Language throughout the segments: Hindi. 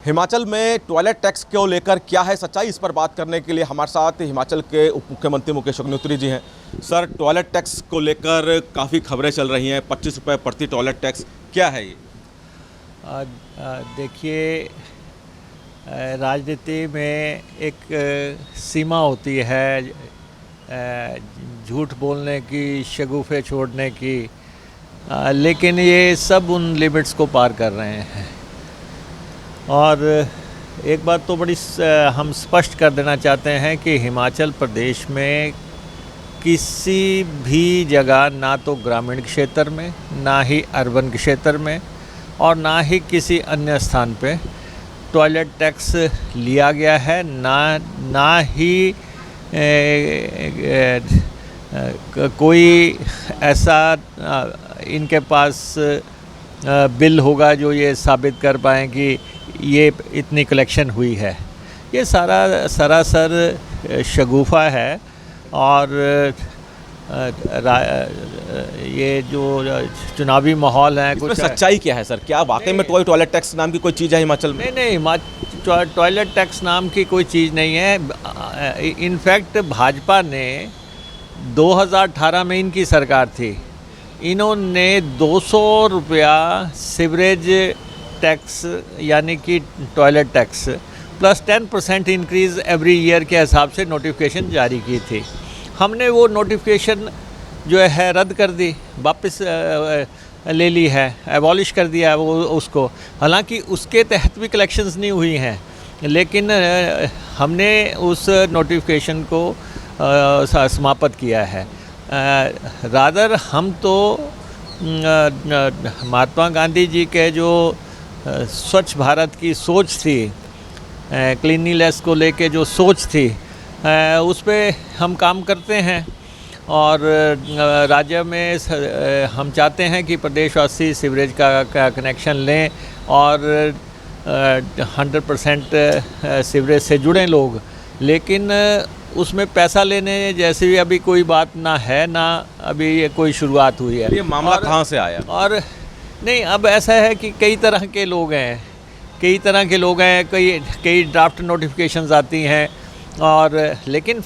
हिमाचल में टॉयलेट टैक्स को लेकर क्या है सच्चाई, इस पर बात करने के लिए हमारे साथ हिमाचल के उप मुख्यमंत्री मुकेश अग्निहोत्री जी हैं। सर, टॉयलेट टैक्स को लेकर काफ़ी खबरें चल रही हैं, 25 रुपये प्रति टॉयलेट टैक्स, क्या है ये? देखिए, राजनीति में एक सीमा होती है झूठ बोलने की, शगुफे छोड़ने की, लेकिन ये सब उन लिमिट्स को पार कर रहे हैं। और एक बात तो बड़ी हम स्पष्ट कर देना चाहते हैं कि हिमाचल प्रदेश में किसी भी जगह, ना तो ग्रामीण क्षेत्र में, ना ही अर्बन क्षेत्र में और ना ही किसी अन्य स्थान पे टॉयलेट टैक्स लिया गया है। ना ही कोई ऐसा इनके पास बिल होगा जो ये साबित कर पाएँ कि ये इतनी कलेक्शन हुई है। ये सारा सरासर शगुफा है। और ये जो चुनावी माहौल है, कुछ सच्चाई क्या है सर? क्या वाकई में टॉयलेट टैक्स नाम की कोई चीज़ है हिमाचल में? नहीं, टॉयलेट टैक्स नाम की कोई चीज़ नहीं है। इनफैक्ट भाजपा ने 2018 में इनकी सरकार थी, इन्होंने 200 रुपया सीवरेज टैक्स यानी कि toilet tax plus 10% increase every year के हिसाब से नोटिफिकेशन जारी की थी। हमने वो नोटिफिकेशन जो है रद्द कर दी, वापस ले ली है, एबॉलिश कर दिया वो उसको। हालांकि उसके तहत भी कलेक्शंस नहीं हुई हैं, लेकिन हमने उस नोटिफिकेशन को समाप्त किया है। रादर हम तो महात्मा गांधी जी के जो स्वच्छ भारत की सोच थी, क्लीनिनेस को लेके जो सोच थी, उस पे हम काम करते हैं। और राज्य में हम चाहते हैं कि प्रदेशवासी सीवरेज का कनेक्शन लें और 100% सीवरेज से जुड़ें लोग। लेकिन उसमें पैसा लेने जैसी भी अभी कोई बात ना है, ना अभी ये कोई शुरुआत हुई है। ये मामला कहाँ से आया? और नहीं, अब ऐसा है कि कई तरह के लोग हैं, कई ड्राफ्ट नोटिफिकेशंस आती हैं। और लेकिन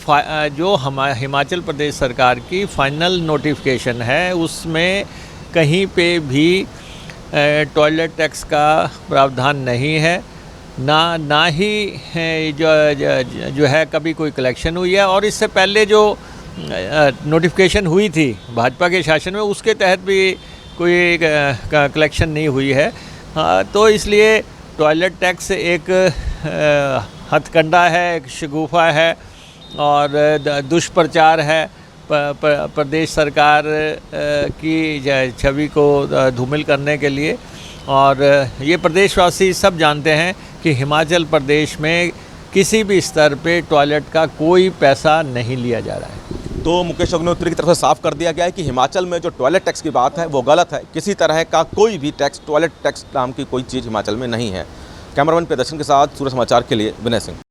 जो हिमाचल प्रदेश सरकार की फाइनल नोटिफिकेशन है, उसमें कहीं पे भी टॉयलेट टैक्स का प्रावधान नहीं है, ना ही जो है कभी कोई कलेक्शन हुई है। और इससे पहले जो नोटिफिकेशन हुई थी भाजपा के शासन में, उसके तहत भी कोई कलेक्शन नहीं हुई है। तो इसलिए टॉयलेट टैक्स एक हथकंडा है, एक शगुफा है और दुष्प्रचार है प्रदेश सरकार की छवि को धूमिल करने के लिए। और ये प्रदेशवासी सब जानते हैं कि हिमाचल प्रदेश में किसी भी स्तर पे टॉयलेट का कोई पैसा नहीं लिया जा रहा है। तो मुकेश अग्निहोत्री की तरफ से साफ कर दिया गया है कि हिमाचल में जो टॉयलेट टैक्स की बात है वो गलत है। किसी तरह का कोई भी टैक्स, टॉयलेट टैक्स नाम की कोई चीज़ हिमाचल में नहीं है। कैमरामैन प्रदर्शन के साथ सूरज समाचार के लिए विनय सिंह।